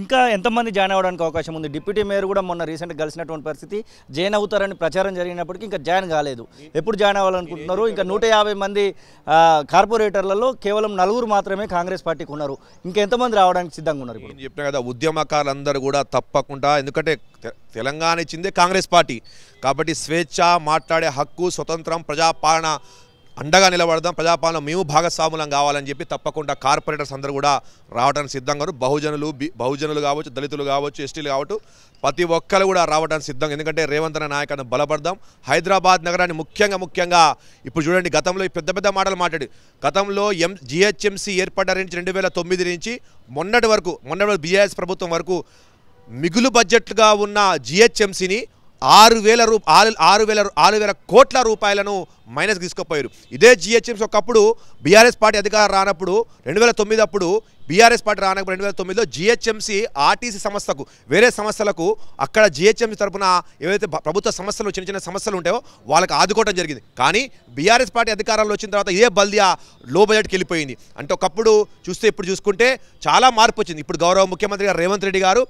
ఇంకా ఎంతమంది జాయిన్ అవ్వడానికి అవకాశం ఉంది? డిప్యూటీ మేయర్ కూడా మొన్న రీసెంట్గా కలిసినటువంటి పరిస్థితి, జాయిన్ అవుతారని ప్రచారం జరిగినప్పటికీ ఇంకా జాయిన్ కాలేదు. ఎప్పుడు జాయిన్ అవ్వాలనుకుంటున్నారు? ఇంకా 150 మంది కార్పొరేటర్లలో కేవలం 4 మాత్రమే కాంగ్రెస్ పార్టీకి ఉన్నారు. ఇంకా ఎంతమంది రావడానికి సిద్ధంగా ఉన్నారు? నేను చెప్పిన కదా, ఉద్యమకారులందరూ కూడా తప్పకుండా, ఎందుకంటే తెలంగాణ ఇచ్చిందే కాంగ్రెస్ పార్టీ కాబట్టి స్వేచ్ఛ, మాట్లాడే హక్కు, స్వతంత్రం, ప్రజాపాలన అండగా నిలబడదాం, ప్రజాపాలన మేము భాగస్వాములం కావాలని చెప్పి తప్పకుండా కార్పొరేటర్స్ అందరూ కూడా రావడానికి సిద్ధంగా ఉన్నారు. బహుజనులు కావచ్చు, దళితులు కావచ్చు, ఎస్టీలు కావచ్చు, ప్రతి ఒక్కరు కూడా రావడానికి సిద్ధంగా. ఎందుకంటే రేవంత్ అన్న నాయకాన్ని బలపడదాం. హైదరాబాద్ నగరాన్ని ముఖ్యంగా ఇప్పుడు చూడండి, గతంలో పెద్ద మాటలు మాట్లాడి గతంలో జిహెచ్ఎంసీ ఏర్పడ్డ నుంచి 2009 నుంచి మొన్నటి బీఆర్ఎస్ ప్రభుత్వం వరకు మిగులు బడ్జెట్గా ఉన్న జిహెచ్ఎంసీని 6,000 కోట్ల రూపాయలను మైనస్ తీసుకుపోయారు. ఇదే జిహెచ్ఎంసీ ఒకప్పుడు బీఆర్ఎస్ పార్టీ అధికారం రానప్పుడు 2009 అప్పుడు బీఆర్ఎస్ పార్టీ రానప్పుడు 2009లో జిహెచ్ఎంసీ ఆర్టీసీ సంస్థకు, వేరే సంస్థలకు అక్కడ జిహెచ్ఎంసీ తరఫున ఏవైతే ప్రభుత్వ సమస్యలు, చిన్న సమస్యలు ఉంటాయో వాళ్ళకి ఆదుకోవడం జరిగింది. కానీ బీఆర్ఎస్ పార్టీ అధికారంలో వచ్చిన తర్వాత ఇదే బల్దియా లో బడ్జెట్కి వెళ్ళిపోయింది. అంటే ఒకప్పుడు చూస్తే ఇప్పుడు చూసుకుంటే చాలా మార్పు వచ్చింది. ఇప్పుడు గౌరవ ముఖ్యమంత్రి గారు రేవంత్ రెడ్డి గారు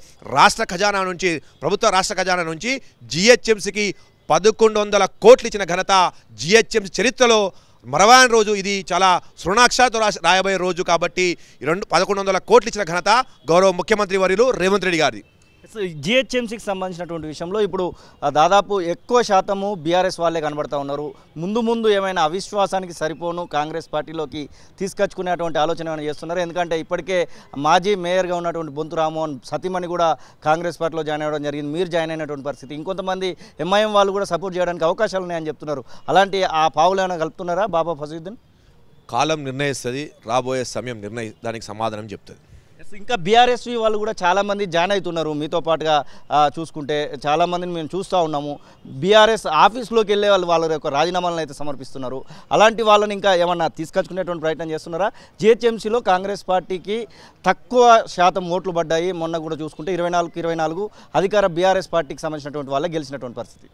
ప్రభుత్వ రాష్ట్ర ఖజానా నుంచి జిహెచ్ఎంసీకి 1,100 కోట్లు ఇచ్చిన ఘనత జిహెచ్ఎంసీ చరిత్రలో మరవాని రోజు. ఇది చాలా శృణాక్షరతో రాయబోయే రోజు కాబట్టి 1,100 కోట్లు ఇచ్చిన ఘనత గౌరవ ముఖ్యమంత్రి వర్యులు రేవంత్ రెడ్డి గారిది. జిహెచ్ఎంసీకి సంబంధించినటువంటి విషయంలో ఇప్పుడు దాదాపు ఎక్కువ శాతము బీఆర్ఎస్ వాళ్ళే కనబడతా ఉన్నారు. ముందు ఏమైనా అవిశ్వాసానికి సరిపోను కాంగ్రెస్ పార్టీలోకి తీసుకొచ్చుకునేటువంటి ఆలోచన ఏమైనా చేస్తున్నారు? ఎందుకంటే ఇప్పటికే మాజీ మేయర్గా ఉన్నటువంటి బొంతు రామ్మోహన్ సతీమణి కూడా కాంగ్రెస్ పార్టీలో జాయిన్ అవ్వడం జరిగింది. మీరు జాయిన్ అయినటువంటి పరిస్థితి, ఇంకొంతమంది ఎంఐఎం వాళ్ళు కూడా సపోర్ట్ చేయడానికి అవకాశాలు ఉన్నాయని చెప్తున్నారు. అలాంటి ఆ పావులు ఏమైనా కలుపుతున్నారా బాబా ఫసీయుద్దీన్? కాలం నిర్ణయిస్తుంది, రాబోయే సమయం దానికి సమాధానం చెప్తుంది. ఇంకా బీఆర్ఎస్వి వాళ్ళు కూడా చాలామంది జాయిన్ అవుతున్నారు. మీతో పాటుగా చూసుకుంటే చాలామందిని మేము చూస్తూ ఉన్నాము. బీఆర్ఎస్ ఆఫీస్లోకి వెళ్ళే వాళ్ళ యొక్క రాజీనామాలను అయితే సమర్పిస్తున్నారు. అలాంటి వాళ్ళని ఇంకా ఏమన్నా తీసుకొచ్చుకునేటువంటి ప్రయత్నం చేస్తున్నారా? జిహెచ్ఎంసీలో కాంగ్రెస్ పార్టీకి తక్కువ శాతం ఓట్లు పడ్డాయి. మొన్న కూడా చూసుకుంటే 24 అధికార బీఆర్ఎస్ పార్టీకి సంబంధించినటువంటి వాళ్ళే గెలిచినటువంటి పరిస్థితి.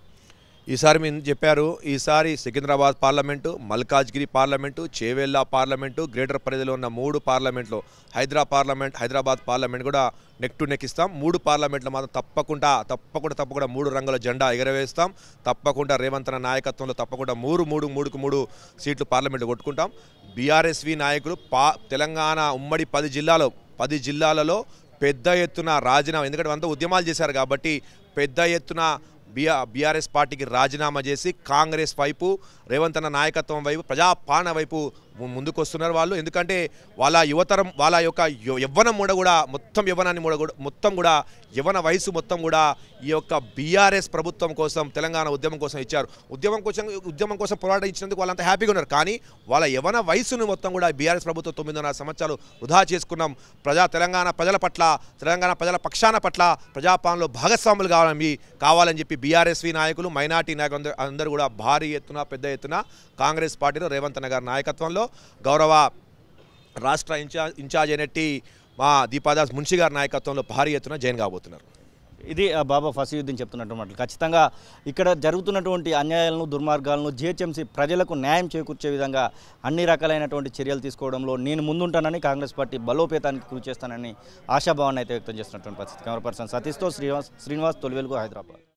ఈసారి మీరు చెప్పారు, ఈసారి Secunderabad parliament, Malkajgiri parliament, Chevella parliament, greater పరిధిలో ఉన్న 3 పార్లమెంట్లో హైదరాబాద్ పార్లమెంట్ కూడా నెక్ టు నెక్ ఇస్తాం. 3 పార్లమెంట్లో మాత్రం తప్పకుండా 3 రంగుల జెండా ఎగరవేస్తాం. తప్పకుండా రేవంత్ అన్న నాయకత్వంలో తప్పకుండా 3 సీట్లు పార్లమెంట్లో కొట్టుకుంటాం. బీఆర్ఎస్వి నాయకులు తెలంగాణ ఉమ్మడి 10 జిల్లాలలో పెద్ద ఎత్తున రాజీనామా, ఎందుకంటే అంతా ఉద్యమాలు చేశారు కాబట్టి పెద్ద ఎత్తున బీఆర్ఎస్ పార్టీకి రాజీనామా చేసి కాంగ్రెస్ వైపు, రేవంత్ అన్న నాయకత్వం వైపు, ప్రజాపాలన వైపు ముందుకు వస్తున్నారు వాళ్ళు. ఎందుకంటే వాళ్ళ యువతరం, వాళ్ళ యొక్క యవ్వనం కూడా యవ్వన వయసు మొత్తం కూడా ఈ యొక్క బీఆర్ఎస్ ప్రభుత్వం కోసం, తెలంగాణ ఉద్యమం కోసం ఇచ్చారు. ఉద్యమం కోసం పోరాటం ఇచ్చినందుకు వాళ్ళంతా హ్యాపీగా ఉన్నారు. కానీ వాళ్ళ యవ్వన వయసును మొత్తం కూడా బీఆర్ఎస్ ప్రభుత్వం 9.5 సంవత్సరాలు వృధా చేసుకున్నాం. తెలంగాణ ప్రజల పక్షాన పట్ల ప్రజాపాలనలో భాగస్వాములు కావాలని చెప్పి బీఆర్ఎస్వి నాయకులు, మైనార్టీ నాయకులు అందరూ కూడా పెద్ద ఎత్తున కాంగ్రెస్ పార్టీలో రేవంత్ అన్న గారి నాయకత్వంలో గౌరవ రాష్ట్ర ఇన్ఛార్జ్ అయినట్టి మా దీపాదాస్ మున్షి గారి నాయకత్వంలో భారీ ఎత్తున జాయిన్ కాబోతున్నారు. ఇది బాబా ఫసీయుద్దీన్ చెప్తున్నట్టు మాటలు. ఖచ్చితంగా ఇక్కడ జరుగుతున్నటువంటి అన్యాయాలను, దుర్మార్గాలను జిహెచ్ఎంసీ ప్రజలకు న్యాయం చేకూర్చే విధంగా అన్ని రకాలైనటువంటి చర్యలు తీసుకోవడంలో నేను ముందుంటానని, కాంగ్రెస్ పార్టీ బలోపేతానికి కృషి చేస్తానని ఆశాభావాన్ని అయితే వ్యక్తం చేస్తున్నటువంటి పరిస్థితి. కెమెరా పర్సన్ సతీష్తో శ్రీనివాస్, తొలివెలుగు, హైదరాబాద్.